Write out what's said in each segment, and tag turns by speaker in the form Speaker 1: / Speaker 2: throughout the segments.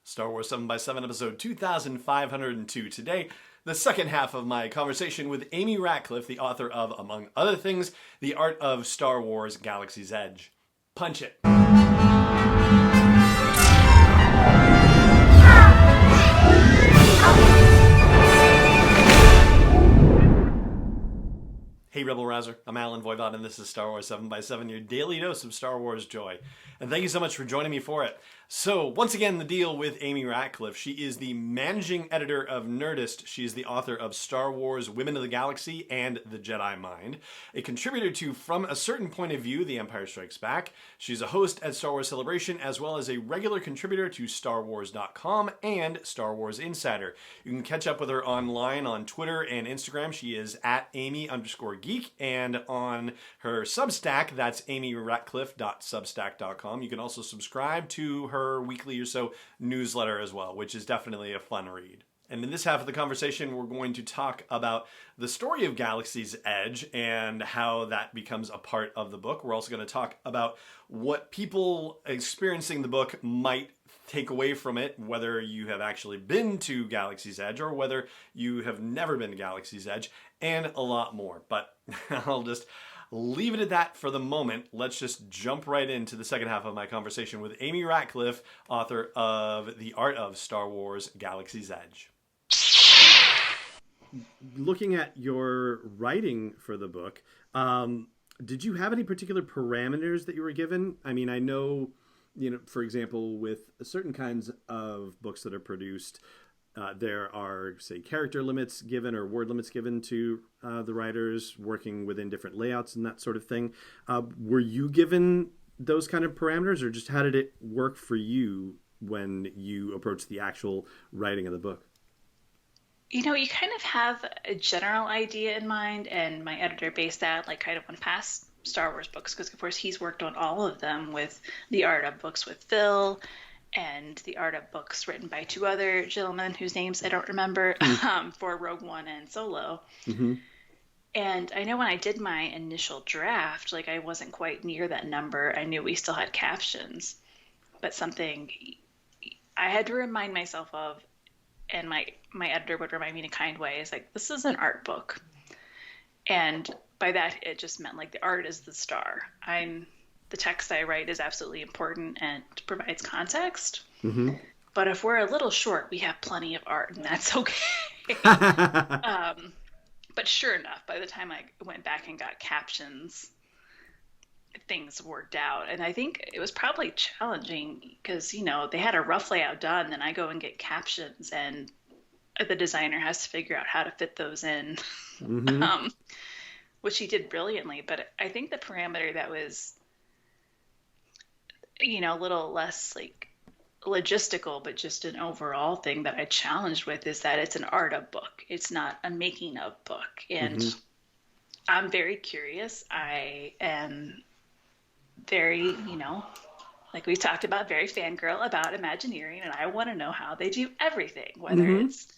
Speaker 1: Star Wars 7 by 7 episode 2502. Today, the second half of my conversation with Amy Ratcliffe, the author of, among other things, The Art of Star Wars Galaxy's Edge. Punch it. Hey Rebel Rouser, I'm Alan Voivod and this is Star Wars 7 by 7, your daily dose of Star Wars joy. And thank you so much for joining me for it. So, once again, the deal with Amy Ratcliffe. She is the managing editor of Nerdist. She is the author of Star Wars, Women of the Galaxy, and The Jedi Mind. A contributor to From a Certain Point of View, The Empire Strikes Back. She's a host at Star Wars Celebration, as well as a regular contributor to StarWars.com and Star Wars Insider. You can catch up with her online on Twitter and Instagram. She is at Amy_Geek, and on her Substack, that's amyratcliffe.substack.com. You can also subscribe to her weekly or so newsletter as well, which is definitely a fun read. And in this half of the conversation, we're going to talk about the story of Galaxy's Edge and how that becomes a part of the book. We're also going to talk about what people experiencing the book might take away from it, whether you have actually been to Galaxy's Edge or whether you have never been to Galaxy's Edge, and a lot more. But I'll just leave it at that for the moment. Let's just jump right into the second half of my conversation with Amy Ratcliffe, author of The Art of Star Wars Galaxy's Edge. Looking at your writing for the book, did you have any particular parameters that you were given? I mean, I know, for example, with certain kinds of books that are produced, there are, say, character limits given or word limits given to the writers working within different layouts and that sort of thing. Were you given those kind of parameters, or just how did it work for you when you approached the actual writing of the book?
Speaker 2: You kind of have a general idea in mind, and my editor based that kind of on past Star Wars books, because of course he's worked on all of them, with the Art of books with Phil and the Art of books written by two other gentlemen whose names I don't remember, for Rogue One and Solo. Mm-hmm. And I know when I did my initial draft, I wasn't quite near that number. I knew we still had captions, but something I had to remind myself of, and my editor would remind me in a kind way, is this is an art book. And by that, it just meant the art is the star. The text I write is absolutely important and provides context. Mm-hmm. But if we're a little short, we have plenty of art, and that's okay. But sure enough, by the time I went back and got captions, things worked out. And I think it was probably challenging because, they had a rough layout done, then I go and get captions, and the designer has to figure out how to fit those in, mm-hmm. Which he did brilliantly. But I think the parameter that was a little less logistical, but just an overall thing that I challenged with, is that it's an art of book. It's not a making of book. And mm-hmm. I'm very curious. I am very, like we talked about, very fangirl about Imagineering, and I want to know how they do everything, whether mm-hmm. it's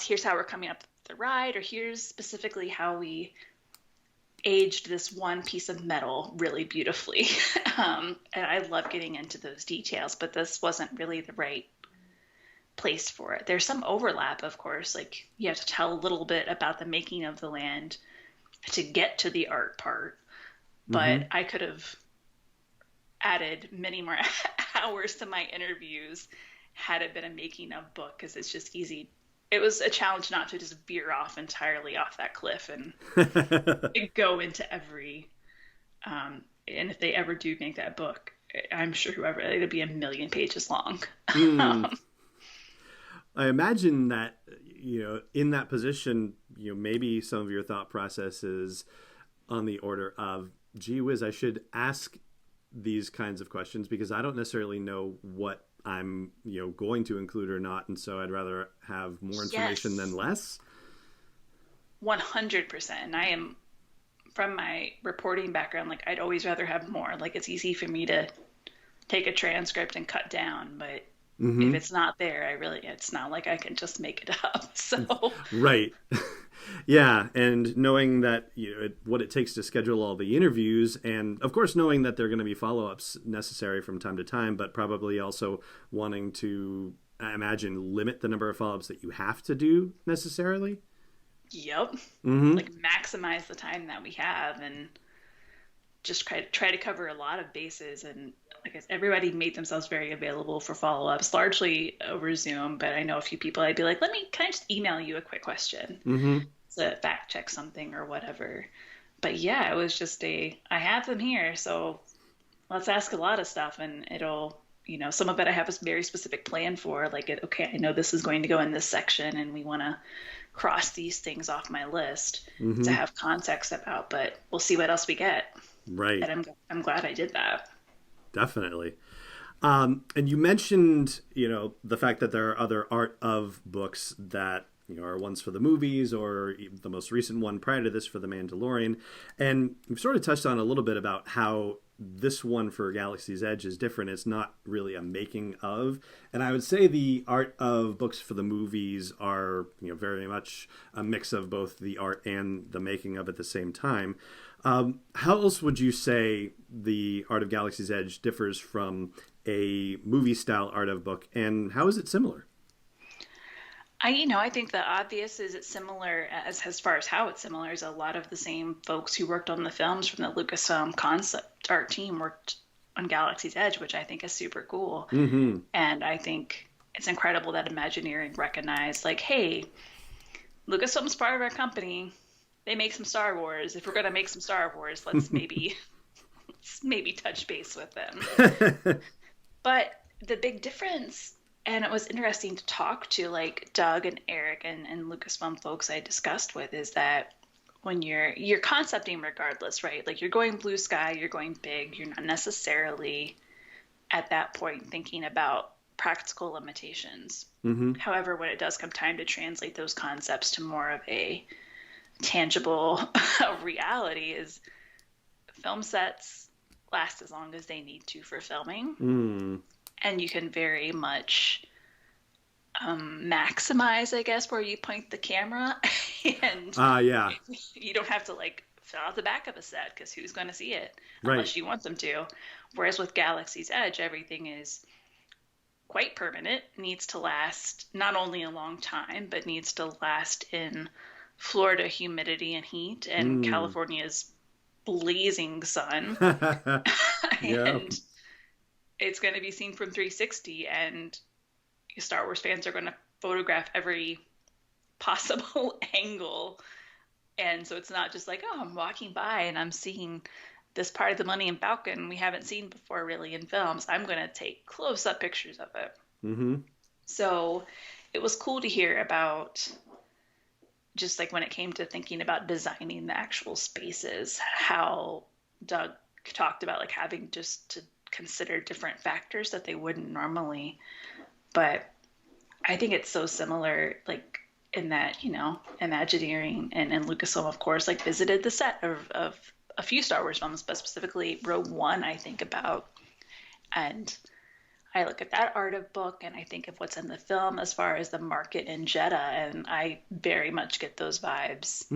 Speaker 2: here's how we're coming up the ride, or here's specifically how we aged this one piece of metal really beautifully. And I love getting into those details, but this wasn't really the right place for it. There's some overlap, of course. You have to tell a little bit about the making of the land to get to the art part, but mm-hmm. I could have added many more hours to my interviews had it been a making of book, because it's just easy. It was a challenge not to just veer off entirely off that cliff and go into every, and if they ever do make that book, I'm sure it'll be 1 million pages long.
Speaker 1: I imagine that, in that position, maybe some of your thought process is on the order of, gee whiz, I should ask these kinds of questions because I don't necessarily know what I'm, going to include or not. And so I'd rather have more information than less.
Speaker 2: 100%. And I am, from my reporting background, I'd always rather have more. It's easy for me to take a transcript and cut down, but mm-hmm. if it's not there, it's not like I can just make it up. So
Speaker 1: right. Yeah, and knowing that what it takes to schedule all the interviews, and of course knowing that there are going to be follow-ups necessary from time to time, but probably also wanting to, I imagine, limit the number of follow-ups that you have to do necessarily.
Speaker 2: Yep.
Speaker 1: Mm-hmm.
Speaker 2: Like maximize the time that we have and just try to cover a lot of bases. And like I said, everybody made themselves very available for follow-ups, largely over Zoom, but I know a few people I'd be like, can I just email you a quick question
Speaker 1: Mm-hmm.
Speaker 2: to fact check something or whatever. But yeah, it was just I have them here, so let's ask a lot of stuff and it'll, some of it I have a very specific plan for, like, okay, I know this is going to go in this section and we want to cross these things off my list to
Speaker 1: Mm-hmm.
Speaker 2: have context about, but we'll see what else we get.
Speaker 1: Right.
Speaker 2: And I'm glad I did that.
Speaker 1: Definitely. And you mentioned, the fact that there are other art of books that, are ones for the movies or the most recent one prior to this for The Mandalorian. And we've sort of touched on a little bit about how this one for Galaxy's Edge is different. It's not really a making of. And I would say the art of books for the movies are, very much a mix of both the art and the making of at the same time. How else would you say the Art of Galaxy's Edge differs from a movie style art of book, and how is it similar?
Speaker 2: I think the obvious is it's similar as far as how it's similar is a lot of the same folks who worked on the films from the Lucasfilm concept art team worked on Galaxy's Edge, which I think is super cool.
Speaker 1: Mm-hmm.
Speaker 2: And I think it's incredible that Imagineering recognized, like, hey, Lucasfilm's part of our company. They make some Star Wars. If we're gonna make some Star Wars, let's maybe touch base with them. But the big difference, and it was interesting to talk to like Doug and Eric and Lucasfilm folks I discussed with, is that when you're concepting regardless, right? Like you're going blue sky, you're going big, you're not necessarily at that point thinking about practical limitations.
Speaker 1: Mm-hmm.
Speaker 2: However, when it does come time to translate those concepts to more of a tangible reality, is film sets last as long as they need to for filming.
Speaker 1: Mm.
Speaker 2: And you can very much maximize, I guess, where you point the camera. And
Speaker 1: Yeah.
Speaker 2: you don't have to like fill out the back of a set because who's going to see it
Speaker 1: Right.
Speaker 2: unless you want them to. Whereas with Galaxy's Edge, everything is quite permanent, needs to last not only a long time, but needs to last in Florida humidity and heat and California's blazing sun. And it's going to be seen from 360, and Star Wars fans are going to photograph every possible angle. And so it's not just like, oh, I'm walking by and I'm seeing this part of the Millennium Falcon we haven't seen before really in films. I'm going to take close-up pictures of it.
Speaker 1: Mm-hmm.
Speaker 2: So it was cool to hear about, just like when it came to thinking about designing the actual spaces, how Doug talked about like having just to consider different factors that they wouldn't normally. But I think it's so similar, like in that, Imagineering and Lucasfilm, of course, like visited the set of a few Star Wars films, but specifically Rogue One, I think about. And I look at that art of book and I think of what's in the film as far as the market in Jeddah, and I very much get those vibes.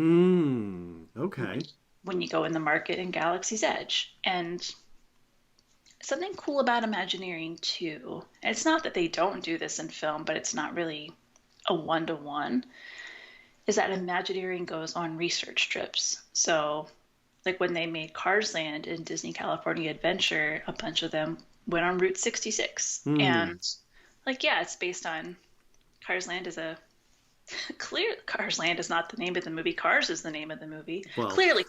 Speaker 1: Okay.
Speaker 2: When you go in the market in Galaxy's Edge. And something cool about Imagineering too, and it's not that they don't do this in film, but it's not really a one-to-one, is that Imagineering goes on research trips. So like when they made Cars Land in Disney California Adventure, a bunch of them went on Route 66. And like, yeah, it's based on Cars Land is a Cars Land is not the name of the movie. Cars is the name of the movie.
Speaker 1: Well.
Speaker 2: Clearly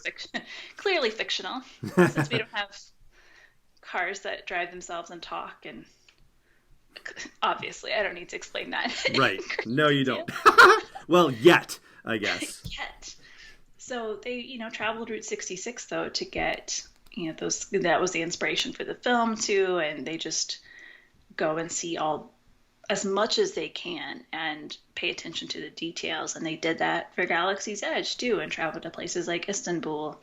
Speaker 2: fictional, since we don't have cars that drive themselves and talk. And obviously, I don't need to explain that.
Speaker 1: Right. No, you don't. Well, yet, I guess.
Speaker 2: Yet. So they, traveled Route 66 though to get, that was the inspiration for the film too, and they just go and see as much as they can and pay attention to the details. And they did that for Galaxy's Edge too, and traveled to places like Istanbul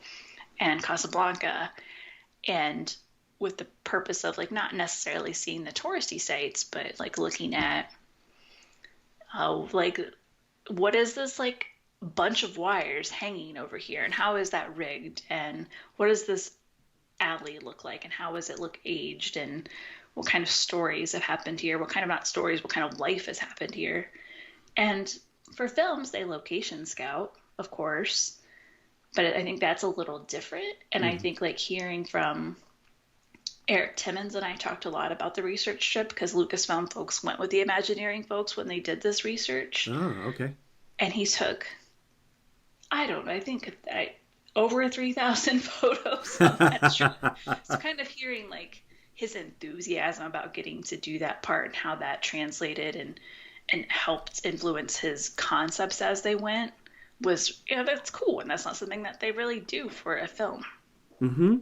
Speaker 2: and Casablanca, and with the purpose of like not necessarily seeing the touristy sites, but like looking at like what is this like bunch of wires hanging over here, and how is that rigged, and what does this alley look like, and how does it look aged, and what kind of stories have happened here, what kind of not stories, what kind of life has happened here. And for films, they location scout, of course, but I think that's a little different. And I think like hearing from Eric Timmons and I talked a lot about the research trip because Lucasfilm folks went with the Imagineering folks when they did this research.
Speaker 1: Oh, okay.
Speaker 2: And he took, I don't know, I think over 3,000 photos of that trip. So kind of hearing like his enthusiasm about getting to do that part and how that translated and helped influence his concepts as they went was, that's cool. And that's not something that they really do for a film.
Speaker 1: Mm-hmm.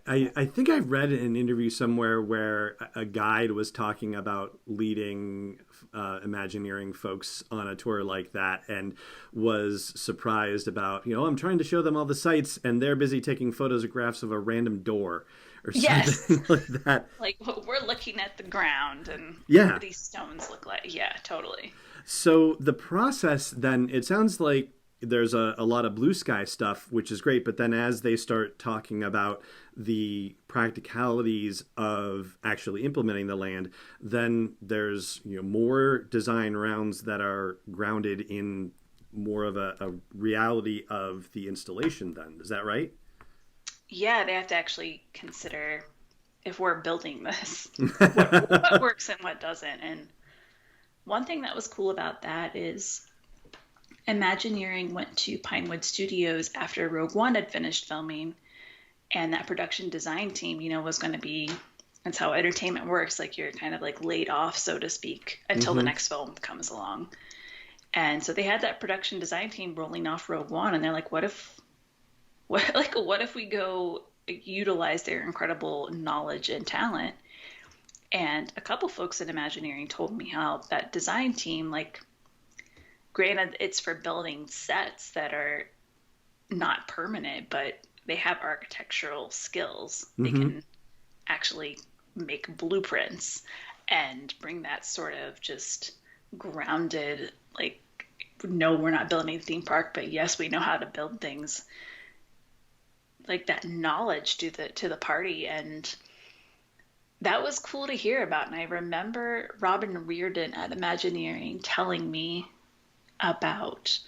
Speaker 1: I think I read an interview somewhere where a guide was talking about leading Imagineering folks on a tour like that and was surprised about, I'm trying to show them all the sites and they're busy taking photographs of a random door or something like that.
Speaker 2: Like we're looking at the ground and
Speaker 1: what
Speaker 2: these stones look like. Yeah, totally.
Speaker 1: So the process then, it sounds like there's a lot of blue sky stuff, which is great. But then as they start talking about the practicalities of actually implementing the land, then there's more design rounds that are grounded in more of a reality of the installation then. Is that right?
Speaker 2: Yeah, they have to actually consider if we're building this, what works and what doesn't. And one thing that was cool about that is Imagineering went to Pinewood Studios after Rogue One had finished filming, and that production design team, was going to be, that's how entertainment works. Like you're kind of like laid off, so to speak, until the next film comes along. And so they had that production design team rolling off Rogue One, and they're like, what if we go utilize their incredible knowledge and talent? And a couple folks at Imagineering told me how that design team, like, granted, it's for building sets that are not permanent, but they have architectural skills. They can actually make blueprints and bring that sort of just grounded, like, no, we're not building a theme park, but yes, we know how to build things, like that knowledge to the party. And that was cool to hear about. And I remember Robin Reardon at Imagineering telling me about,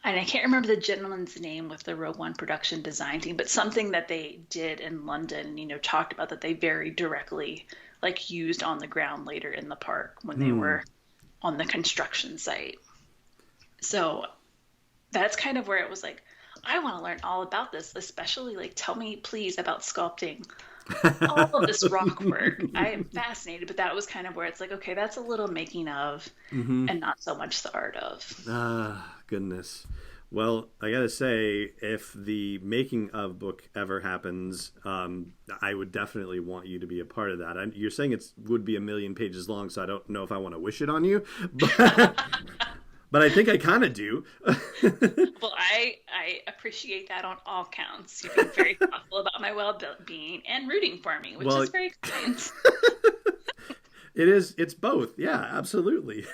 Speaker 2: and I can't remember the gentleman's name with the Rogue One production design team, but something that they did in London, talked about that they very directly like used on the ground later in the park when they were on the construction site. So that's kind of where it was like, I want to learn all about this, especially like tell me please about sculpting all of this rock work. I am fascinated, but that was kind of where it's like, okay, that's a little making of and not so much the art of.
Speaker 1: Ah, goodness. Well, I gotta say, if the making of book ever happens, I would definitely want you to be a part of that. You're saying it would be 1,000,000 pages long, so I don't know if I want to wish it on you, but I think I kind of do.
Speaker 2: Well, I appreciate that on all counts. You're being very thoughtful about my well-being and rooting for me, which is very kind.
Speaker 1: It's both. Yeah, absolutely.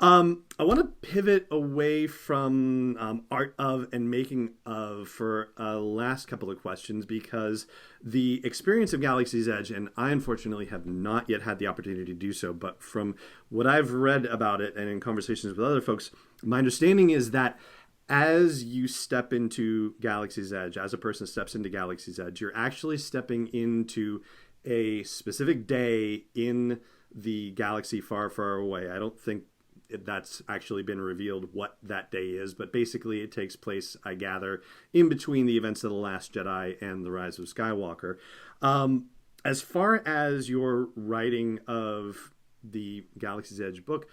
Speaker 1: I want to pivot away from art of and making of for a last couple of questions, because the experience of Galaxy's Edge, and I unfortunately have not yet had the opportunity to do so, but from what I've read about it and in conversations with other folks, my understanding is that as you step into Galaxy's Edge, as a person steps into Galaxy's Edge, you're actually stepping into a specific day in the galaxy far, far away. I don't think that's actually been revealed what that day is, but basically it takes place, I gather, in between the events of The Last Jedi and The Rise of Skywalker. As far as your writing of the Galaxy's Edge book,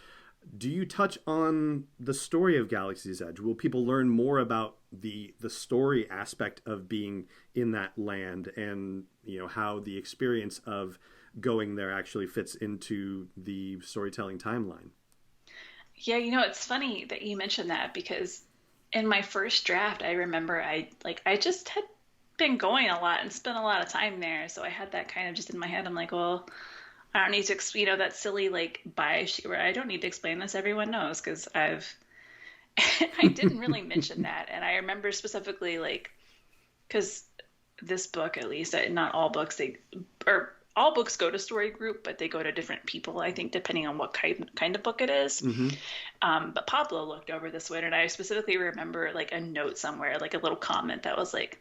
Speaker 1: do you touch on the story of Galaxy's Edge? Will people learn more about the story aspect of being in that land and how the experience of going there actually fits into the storytelling timeline?
Speaker 2: Yeah, it's funny that you mentioned that, because in my first draft, I remember I just had been going a lot and spent a lot of time there. So I had that kind of just in my head. I'm like, well, I don't need to, that silly like bias where I don't need to explain this. Everyone knows because I didn't really mention that. And I remember specifically like, because this book, at least, not all books, or all books go to story group, but they go to different people, I think, depending on what kind of book it is.
Speaker 1: Mm-hmm.
Speaker 2: But Pablo looked over this one, and I specifically remember like a note somewhere, like a little comment that was like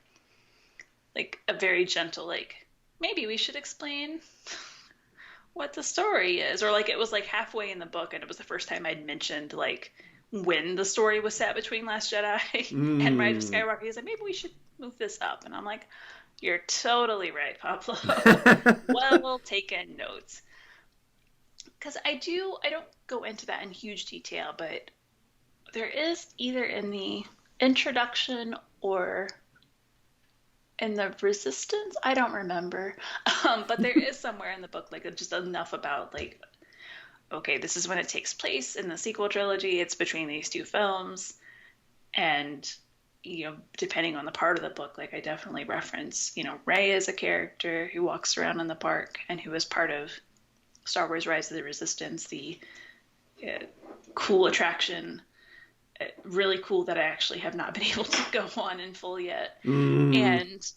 Speaker 2: a very gentle, like, maybe we should explain what the story is. Or like it was like halfway in the book, and it was the first time I'd mentioned like when the story was set between Last Jedi and Rise of Skywalker. He's like, maybe we should move this up. And I'm like, you're totally right, Pablo. Well taken notes. Because I don't go into that in huge detail, but there is either in the introduction or in the Resistance, I don't remember. But there is somewhere in the book, like just enough about like, okay, this is when it takes place in the sequel trilogy. It's between these two films. And, depending on the part of the book, like I definitely reference, Rey is a character who walks around in the park and who is part of Star Wars Rise of the Resistance, the cool attraction. Really cool that I actually have not been able to go on in full yet. And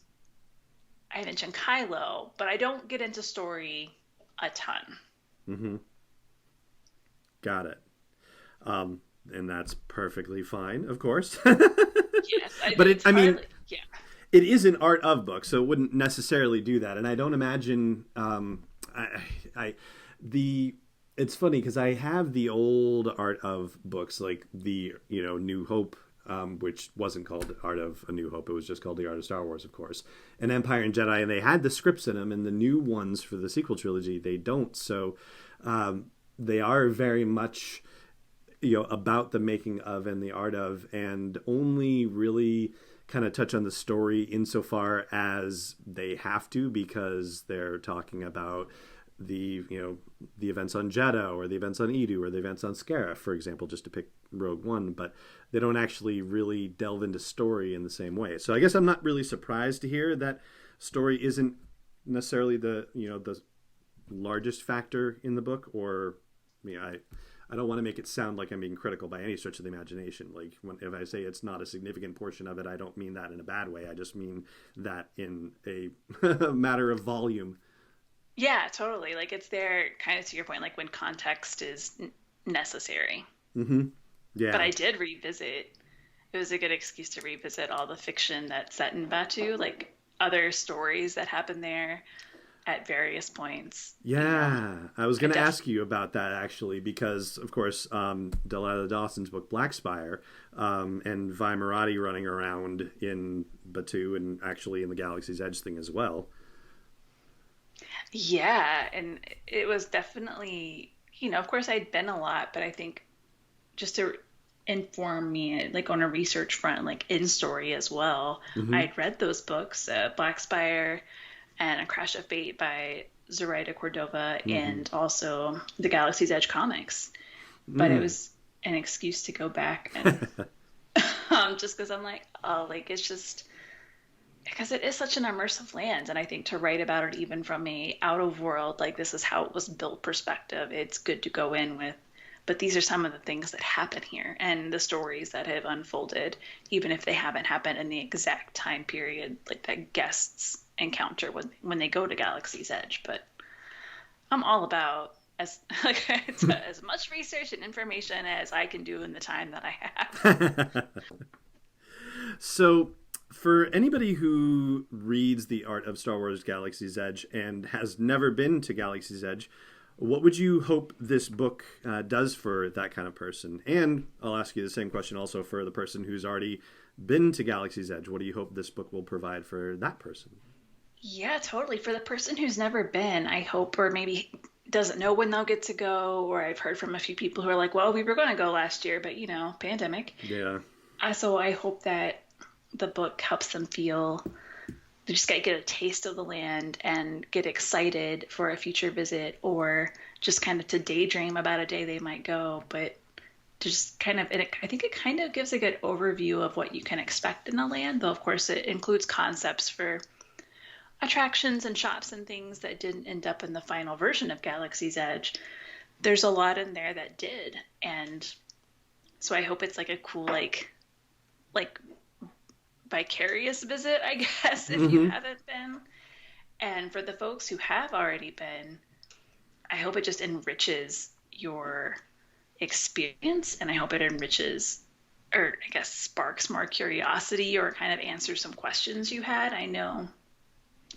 Speaker 2: I mentioned Kylo, but I don't get into story a ton.
Speaker 1: Mm-hmm. Got it. And that's perfectly fine, of course.
Speaker 2: Yes,
Speaker 1: but
Speaker 2: it
Speaker 1: is an art of book, so it wouldn't necessarily do that. And I don't imagine it's funny because I have the old Art of books, like the New Hope, which wasn't called Art of A New Hope. It was just called the Art of Star Wars, of course, and Empire and Jedi, and they had the scripts in them. And the new ones for the sequel trilogy, they don't. So they are very much about the making of and the art of, and only really kind of touch on the story insofar as they have to, because they're talking about the events on Jeddah or the events on Edu or the events on Scarif, for example, just to pick Rogue One, but they don't actually really delve into story in the same way. So I guess I'm not really surprised to hear that story isn't necessarily the largest factor in the book. Or I don't want to make it sound like I'm being critical by any stretch of the imagination. Like if I say it's not a significant portion of it, I don't mean that in a bad way. I just mean that in a matter of volume.
Speaker 2: Yeah, totally. Like it's there, kind of to your point, like when context is necessary.
Speaker 1: Mm-hmm. Yeah.
Speaker 2: But I did revisit. It was a good excuse to revisit all the fiction that's set in Batu, like other stories that happen there at various points.
Speaker 1: Yeah, I was going to ask you about that actually, because of course, Delilah Dawson's book Black Spire, and Vi Marathi running around in Batu and actually in the Galaxy's Edge thing as well.
Speaker 2: Yeah, and it was definitely, of course I'd been a lot, but I think just to inform me, like on a research front, like in story as well, I'd read those books, Black Spire and A Crash of Fate by Zoraida Cordova, and also the Galaxy's Edge comics. But it was an excuse to go back and just because I'm like, oh, like it's just because it is such an immersive land, and I think to write about it even from a out of world, like this is how it was built perspective, it's good to go in with. But these are some of the things that happen here and the stories that have unfolded, even if they haven't happened in the exact time period, like that guests encounter when they go to Galaxy's Edge. But I'm all about as much research and information as I can do in the time that I have.
Speaker 1: So for anybody who reads The Art of Star Wars Galaxy's Edge and has never been to Galaxy's Edge, what would you hope this book does for that kind of person? And I'll ask you the same question also for the person who's already been to Galaxy's Edge. What do you hope this book will provide for that person?
Speaker 2: Yeah, totally. For the person who's never been, I hope, or maybe doesn't know when they'll get to go, or I've heard from a few people who are like, well, we were going to go last year, but, pandemic.
Speaker 1: Yeah.
Speaker 2: So I hope that the book helps them feel they just get a taste of the land and get excited for a future visit, or just kind of to daydream about a day they might go. But to just kind of, I think it kind of gives a good overview of what you can expect in the land, though of course it includes concepts for attractions and shops and things that didn't end up in the final version of Galaxy's Edge. There's a lot in there that did, and so I hope it's like a cool like vicarious visit, I guess, if you haven't been. And for the folks who have already been, I hope it just enriches your experience, and I hope it enriches, or I guess sparks more curiosity or kind of answers some questions you had. I know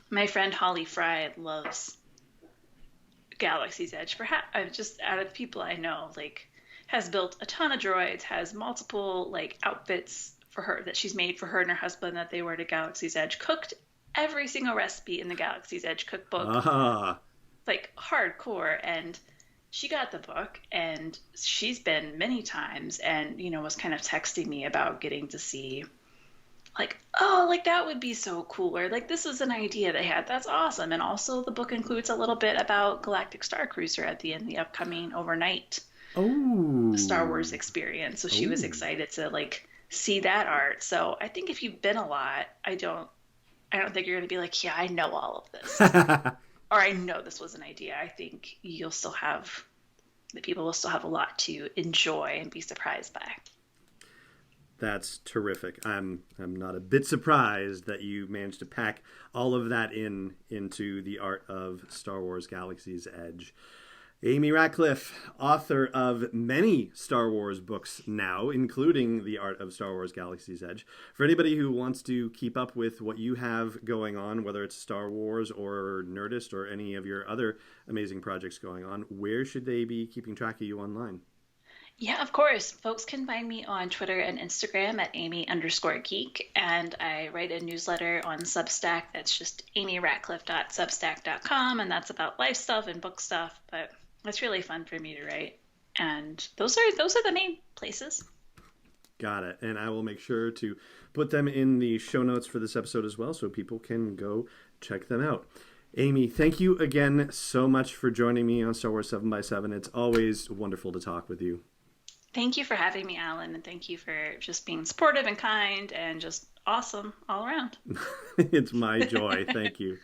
Speaker 2: my friend Holly Fry loves Galaxy's Edge. Perhaps just out of the people I know, like, has built a ton of droids, has multiple like outfits for her that she's made for her and her husband that they wear to Galaxy's Edge, cooked every single recipe in the Galaxy's Edge cookbook, like hardcore. And she got the book, and she's been many times, and was kind of texting me about getting to see, like, oh, like that would be so cool, or like this is an idea they had, that's awesome. And also the book includes a little bit about Galactic Star Cruiser at the end, the upcoming overnight Star Wars experience. So she was excited to like see that art. So I think if you've been a lot, I don't think you're going to be like, yeah, I know all of this. Or I know this was an idea. I think the people will still have a lot to enjoy and be surprised by.
Speaker 1: That's terrific. I'm not a bit surprised that you managed to pack all of that into the Art of Star Wars Galaxy's Edge. Amy Ratcliffe, author of many Star Wars books now, including The Art of Star Wars Galaxy's Edge. For anybody who wants to keep up with what you have going on, whether it's Star Wars or Nerdist or any of your other amazing projects going on, where should they be keeping track of you online?
Speaker 2: Yeah, of course. Folks can find me on Twitter and Instagram at Amy_geek, and I write a newsletter on Substack that's just amyratcliffe.substack.com, and that's about life stuff and book stuff, but it's really fun for me to write. And those are the main places.
Speaker 1: Got it. And I will make sure to put them in the show notes for this episode as well, so people can go check them out. Amy, thank you again so much for joining me on Star Wars 7x7. It's always wonderful to talk with you.
Speaker 2: Thank you for having me, Alan, and thank you for just being supportive and kind and just awesome all around.
Speaker 1: It's my joy. Thank you.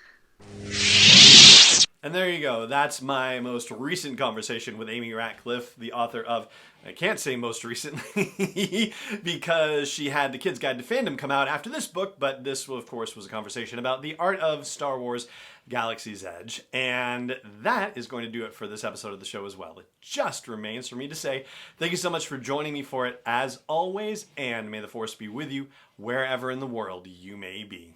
Speaker 1: And there you go. That's my most recent conversation with Amy Ratcliffe, the author of, I can't say most recently, because she had The Kid's Guide to Fandom come out after this book, but this, of course, was a conversation about The Art of Star Wars Galaxy's Edge. And that is going to do it for this episode of the show as well. It just remains for me to say thank you so much for joining me for it, as always, and may the Force be with you wherever in the world you may be.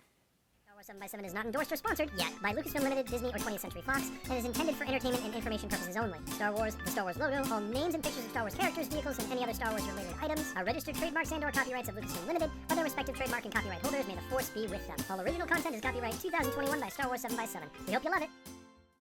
Speaker 3: 7x7 is not endorsed or sponsored yet by Lucasfilm Limited, Disney, or 20th Century Fox, and is intended for entertainment and information purposes only. Star Wars, the Star Wars logo, all names and pictures of Star Wars characters, vehicles, and any other Star Wars-related items are registered trademarks and/or copyrights of Lucasfilm Limited, or their respective trademark and copyright holders. May the Force be with them. All original content is copyright 2021 by Star Wars 7x7. We hope you love it.